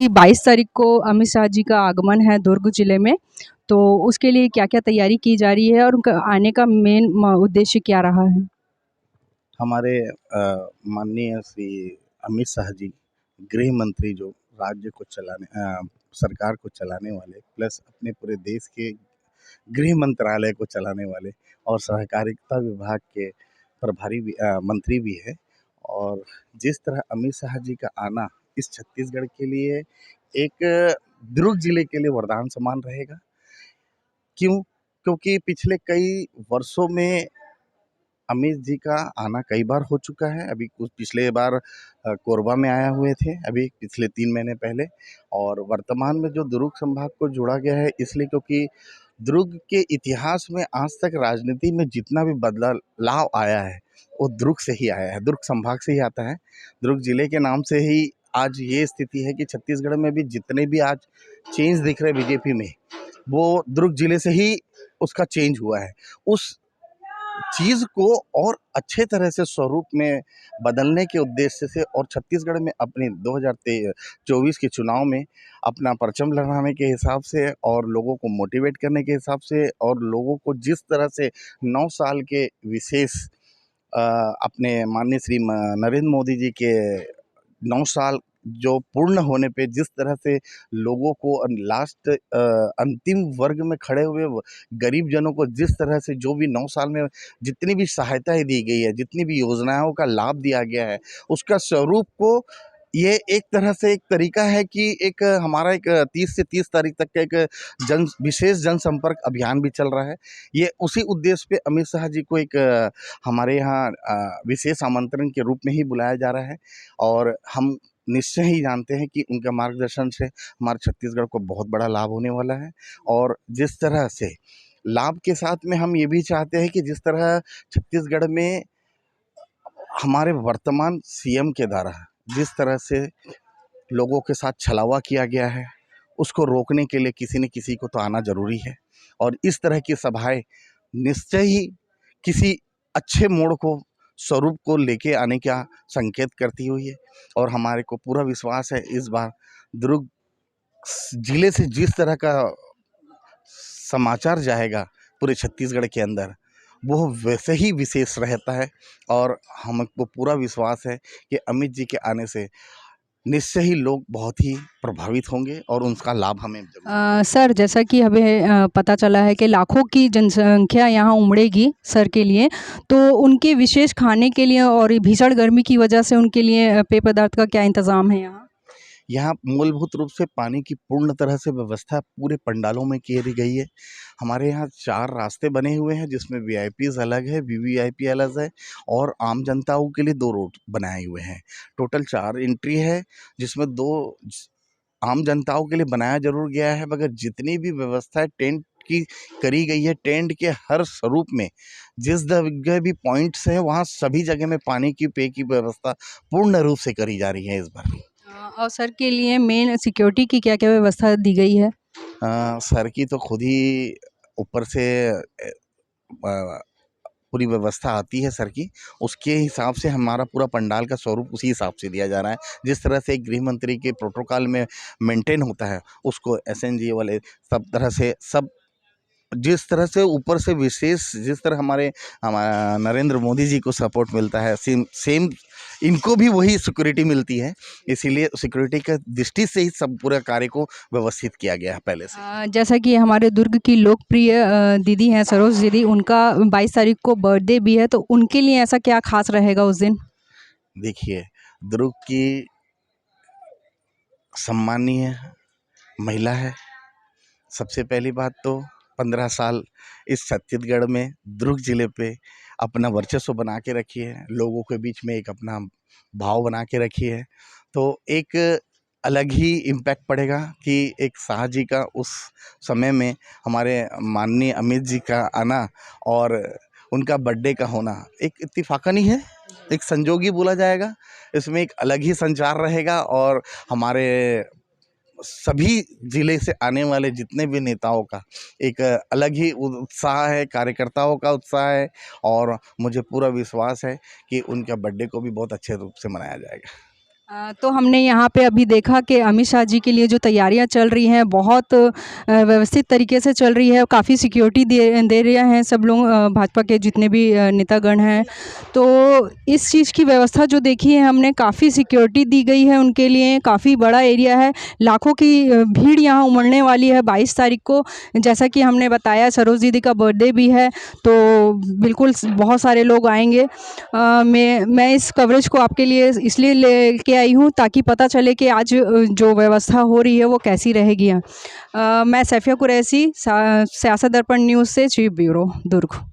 कि 22 तारीख को अमित शाह जी का आगमन है दुर्ग जिले में, तो उसके लिए क्या-क्या तैयारी की जा रही है और उनका आने का मेन उद्देश्य क्या रहा है? हमारे माननीय श्री अमित शाह जी गृह मंत्री जो राज्य को सरकार को चलाने वाले प्लस अपने पूरे देश के गृह मंत्रालय को चलाने वाले और सहकारिता विभाग के मंत्री भी है। और जिस तरह अमित शाह जी का आना इस छत्तीसगढ़ के लिए एक दुर्ग जिले के लिए वरदान समान रहेगा। क्यों? क्योंकि पिछले कई वर्षों में अमित जी का आना कई बार हो चुका है। अभी कुछ पिछले बार कोरबा में आए हुए थे, अभी पिछले 3 महीने पहले। और वर्तमान में जो दुर्ग संभाग को जोड़ा गया है इसलिए क्योंकि दुर्ग के इतिहास में आज तक राजनीति में जितना भी बदलाव आया है वो दुर्ग से ही आया है, दुर्ग संभाग से ही आता है। दुर्ग जिले के नाम से ही आज ये स्थिति है कि छत्तीसगढ़ में भी जितने भी आज चेंज दिख रहे बीजेपी में, वो दुर्ग जिले से ही उसका चेंज हुआ है। उस चीज़ को और अच्छे तरह से स्वरूप में बदलने के उद्देश्य से और छत्तीसगढ़ में अपने 2024 के चुनाव में अपना परचम लहराने के हिसाब से और लोगों को मोटिवेट करने के हिसाब से और लोगों को जिस तरह से 9 साल के विशेष अपने माननीय श्री नरेंद्र मोदी जी के 9 साल जो पूर्ण होने पे जिस तरह से लोगों को लास्ट अंतिम वर्ग में खड़े हुए गरीब जनों को जिस तरह से जो भी 9 साल में जितनी भी सहायताएं दी गई है, जितनी भी योजनाओं का लाभ दिया गया है, उसका स्वरूप को ये एक तरह से एक तरीका है कि एक हमारा एक 30 से 30 तारीख तक का एक विशेष जनसंपर्क अभियान भी चल रहा है। ये उसी उद्देश्य पे अमित शाह जी को एक हमारे यहाँ विशेष आमंत्रण के रूप में ही बुलाया जा रहा है। और हम निश्चय ही जानते हैं कि उनके मार्गदर्शन से हमारे छत्तीसगढ़ को बहुत बड़ा लाभ होने वाला है। और जिस तरह से लाभ के साथ में हम ये भी चाहते हैं कि जिस तरह छत्तीसगढ़ में हमारे वर्तमान सीएम के द्वारा जिस तरह से लोगों के साथ छलावा किया गया है, उसको रोकने के लिए किसी न किसी को तो आना ज़रूरी है। और इस तरह की सभाएं निश्चय ही किसी अच्छे मोड़ को स्वरूप को लेके आने का संकेत करती हुई है। और हमारे को पूरा विश्वास है इस बार दुर्ग जिले से जिस तरह का समाचार जाएगा पूरे छत्तीसगढ़ के अंदर, वो वैसे ही विशेष रहता है। और हमको पूरा विश्वास है कि अमित जी के आने से निश्चय ही लोग बहुत ही प्रभावित होंगे और उसका लाभ हमें ज़रूर सर, जैसा कि हमें पता चला है कि लाखों की जनसंख्या यहाँ उमड़ेगी सर के लिए, तो उनके विशेष खाने के लिए और ये भीषण गर्मी की वजह से उनके लिए पेय पदार्थ का क्या इंतज़ाम है यहाँ? यहाँ मूलभूत रूप से पानी की पूर्ण तरह से व्यवस्था पूरे पंडालों में की गई है। हमारे यहाँ 4 रास्ते बने हुए हैं जिसमें वीआईपीज़ अलग है, वीवीआईपी अलग है और आम जनताओं के लिए 2 रोड बनाए हुए हैं। टोटल 4 एंट्री है जिसमें 2 आम जनताओं के लिए बनाया ज़रूर गया है, मगर जितनी भी व्यवस्था टेंट की करी गई है, टेंट के हर स्वरूप में जिस जगह भी पॉइंट्स हैं वहाँ सभी जगह में पानी की पेय की व्यवस्था पूर्ण रूप से करी जा रही है इस बार। और सर के लिए मेन सिक्योरिटी की क्या-क्या व्यवस्था दी गई है? सर की तो खुद ही ऊपर से पूरी व्यवस्था आती है सर की, उसके हिसाब से हमारा पूरा पंडाल का स्वरूप उसी हिसाब से दिया जा रहा है। जिस तरह से गृह मंत्री के प्रोटोकॉल में मेंटेन होता है, उसको एसएनजी वाले सब तरह से सब जिस तरह से ऊपर से विशेष जिस तरह हमारा नरेंद्र मोदी जी को सपोर्ट मिलता है, सेम सेम इनको भी वही सिक्योरिटी मिलती है। इसीलिए सिक्योरिटी का दृष्टि से ही सब पूरा कार्य को व्यवस्थित किया गया है पहले से। जैसा कि हमारे दुर्ग की लोकप्रिय दीदी हैं सरोज दीदी, उनका 22 तारीख को बर्थडे भी है, तो उनके लिए ऐसा क्या खास रहेगा उस दिन? देखिए, दुर्ग की सम्मानीय महिला है। सबसे पहली बात तो 15 साल इस छत्तीसगढ़ में दुर्ग जिले पे अपना वर्चस्व बना के रखी है, लोगों के बीच में एक अपना भाव बना के रखी है। तो एक अलग ही इम्पैक्ट पड़ेगा कि एक शाह जी का उस समय में हमारे माननीय अमित जी का आना और उनका बर्थडे का होना एक इत्तेफाकन ही है, एक संजोग ही बोला जाएगा। इसमें एक अलग ही संचार रहेगा और हमारे सभी जिले से आने वाले जितने भी नेताओं का एक अलग ही उत्साह है, कार्यकर्ताओं का उत्साह है। और मुझे पूरा विश्वास है कि उनका बर्थडे को भी बहुत अच्छे रूप से मनाया जाएगा। तो हमने यहाँ पे अभी देखा कि अमित शाह जी के लिए जो तैयारियां चल रही हैं बहुत व्यवस्थित तरीके से चल रही है। काफ़ी सिक्योरिटी दे रहे हैं सब लोग, भाजपा के जितने भी नेतागण हैं। तो इस चीज़ की व्यवस्था जो देखी है हमने, काफ़ी सिक्योरिटी दी गई है उनके लिए, काफ़ी बड़ा एरिया है। लाखों की भीड़ यहाँ उमड़ने वाली है 22 तारीख को। जैसा कि हमने बताया सरोज दीदी का बर्थडे भी है, तो बिल्कुल बहुत सारे लोग आएंगे। मैं इस कवरेज को आपके लिए इसलिए लेके आई हूँ ताकि पता चले कि आज जो व्यवस्था हो रही है वो कैसी रहेगी। मैं सैफिया कुरैशी, सियासत दर्पण न्यूज़ से चीफ ब्यूरो दुर्ग।